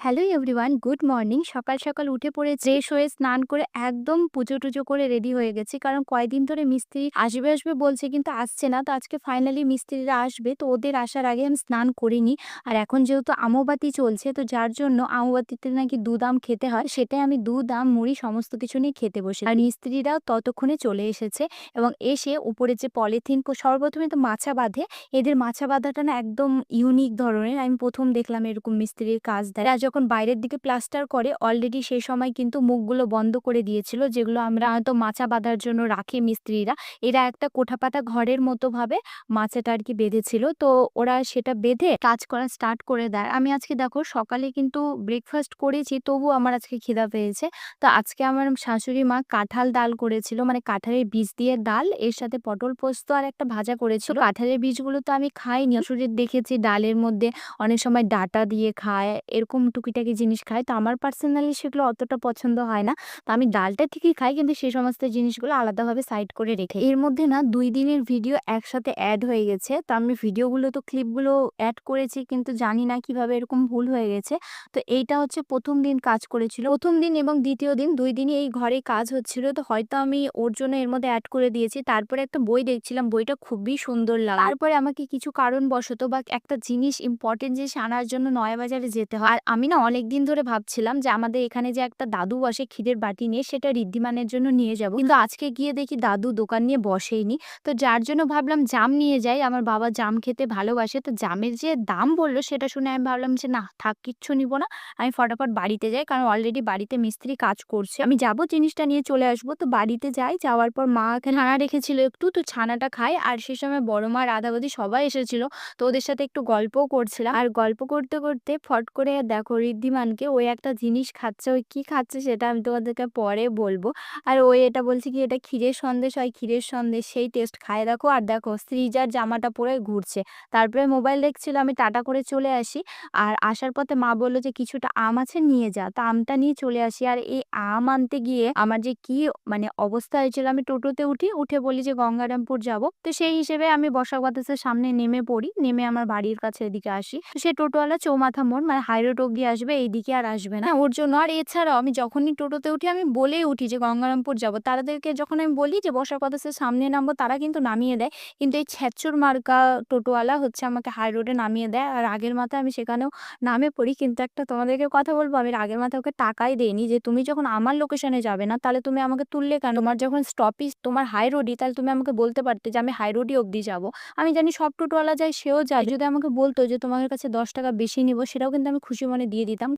Hello everyone, good morning. সকাল সকাল উঠে পড়ে ফ্রেশ হয়ে স্নান করে একদম পুজো টুজো করে রেডি হয়ে গেছি, কারণ কয়দিন ধরে মিস্ত্রি আসবে আসবে বলছে কিন্তু আসছে না। তো আজকে ফাইনালি মিস্ত্রিরা আসবে, তো ওদের আসার আগে আমি স্নান করিনি। আর এখন যেহেতু আমবাতি চলছে, তো যার জন্য আমবাতিতে নাকি দুধ আম খেতে হয়, সেটাই আমি দুধ আম মুড়ি সমস্ত কিছু নিয়ে খেতে বসে। আর মিস্ত্রিরাও ততক্ষণে চলে এসেছে এবং এসে উপরে যে পলিথিন সর্বপ্রথমে তো মাছা বাঁধে। এদের মাছা বাঁধাটা না একদম ইউনিক ধরনের। আমি প্রথম দেখলাম এরকম মিস্ত্রির কাজ দেয়। এরা যখন বাইরের দিকে প্লাস্টার করে অলরেডি সেই সময় কিন্তু মুখগুলো বন্ধ করে দিয়েছিল, যেগুলো আমরা হয়তো মাচা বাঁধার জন্য রাখি মিস্ত্রিরা। এরা একটা কোঠাপাতা ঘরের মতো ভাবে মাচাটা আর কি বেঁধেছিল। তো ওরা সেটা বেঁধে কাজ করা স্টার্ট করে দেয়। আমি আজকে দেখো সকালে কিন্তু ব্রেকফাস্ট করেছি, তবুও আমার আজকে খিদা পেয়েছে। তো আজকে আমার শাশুড়ি মা কাঁঠাল ডাল করেছিল, মানে কাঁঠালের বীজ দিয়ে ডাল, এর সাথে পটল পোস্ত আর একটা ভাজা করেছিল। কাঁঠালের বীজগুলো তো আমি খাইনি, শাশুড়ির দেখেছি ডালের মধ্যে অনেক সময় ডাঁটা দিয়ে খায়, এরকম টুকিটাকি জিনিস খায়। তো আমার পার্সোনালি সেগুলো অতটা পছন্দ হয় না। তো আমি ডালটা ঠিকই খাই, কিন্তু সেই সমস্ত জিনিসগুলো আলাদাভাবে সাইড করে রেখে। এর মধ্যে না ২ দিনের ভিডিও একসাথে এড হয়ে গেছে। তো আমি ভিডিওগুলো তো ক্লিপগুলো এড করেছি, কিন্তু জানি না কিভাবে এরকম ভুল হয়ে গেছে। তো এইটা হচ্ছে ১ম দিন কাজ করেছিল। ১ম দিন এবং ২য় দিন ২ দিনই এই ঘরে কাজ হচ্ছিল। তো হয়তো আমি ওর জন্য এর মধ্যে এড করে দিয়েছি। তারপরে একটা বই দেখছিলাম, বইটা খুবই সুন্দর লাগলো। তারপরে আমাকে কিছু কারণবশত বা একটা জিনিস ইম্পর্টেন্ট জিনিস আনার জন্য নয়াবাজারে যেতে হয়। আর আমি না অনেকদিন ধরে ভাবছিলাম যে আমাদের এখানে যে একটা দাদু বসে ক্ষীরের বাটি নিয়ে, সেটা ঋদ্ধিমানের জন্য নিয়ে যাব। কিন্তু আজকে গিয়ে দেখি দাদু দোকান নিয়ে বসেইনি। তো যার জন্য ভাবলাম জাম নিয়ে যাই। আমার বাবা জাম খেতে ভালোবাসে। তো জামের যে দাম বলল সেটা শুনে আমি ভাবলাম যে না থাক, কিচ্ছু নিব না। আমি ফটাফট বাড়িতে যাই, কারণ অলরেডি বাড়িতে মিস্ত্রি কাজ করছে। আমি যাব জিনিসটা নিয়ে চলে আসবো। তো বাড়িতে যাই, যাওয়ার পর মা এখানে ছানা রেখেছিল একটু, তো ছানাটা খাই। আর সে সময় বড় মা, রাধাবতী সবাই এসেছিল। তো ওদের সাথে একটু গল্পও করছিলাম। আর গল্প করতে করতে ফট করে দেখো ঋদ্ধিমানকে ওই একটা জিনিস খাচ্ছে। ওই কি খাচ্ছে সেটা আমি তোমাদেরকে পরে বলবো। আর ওই এটা বলছে কি এটা ক্ষীরের সন্দেশ হয়, ক্ষীরের সন্দেশ সেই টেস্ট খায় দেখো। আর দেখো সৃজার জামাটা পরে ঘুরছে। তারপরে মোবাইল দেখছিল, আমি টাটা করে চলে আসি। আর আসার পথে মা বলল যে কিছুটা আম আছে নিয়ে যা। তো আমটা নিয়ে চলে আসি। আর এই আম আনতে গিয়ে আমার যে কি মানে অবস্থা হয়েছিল, আমি টোটোতে উঠে বলি যে গঙ্গারামপুর যাব। তো সেই হিসেবে আমি বর্ষা কটেজের সামনে নেমে পড়ি। নেমে আমার বাড়ির কাছে এদিকে আসি। তো সে টোটোওয়ালা চৌমাথা মোড় মানে হাই রোড অব্দি আসবে, এইদিকে আর আসবে না ওর জন্য। আর এছাড়াও আমি যখনই টোটোতে উঠি আমি বলেই উঠি যে গঙ্গারামপুর যাব। তাদেরকে যখন আমি বলি যে বর্ষা কটেজের সামনে নামবো, তারা কিন্তু নামিয়ে দেয়। কিন্তু এই ছ্যাঁচড় মার্কা টোটোওয়ালা হচ্ছে আমাকে হাই রোডে নামিয়ে দেয়। আর আগের মাথায় আমি সেখানেও নামে পড়ি। কিন্তু একটা তোমাদেরকে কথা বলবো, আমি আগের মাথায় ওকে টাকাই দেইনি। যে তুমি যখন আমার লোকেশনে যাবে না, তাহলে তুমি আমাকে তুললে কেন? তোমার যখন স্টপেজ তোমার হাই রোডই, তাহলে তুমি আমাকে বলতে পারতে যে আমি হাই রোডই অব্দি যাব। আমি জানি সব টোটোওয়ালা যায়, সেও যায়। যদি আমাকে বলতো যে তোমার কাছে ৳১০ বেশি নিব, সেটাও কিন্তু আমি খুশি মনে দিয়ে দিতাম।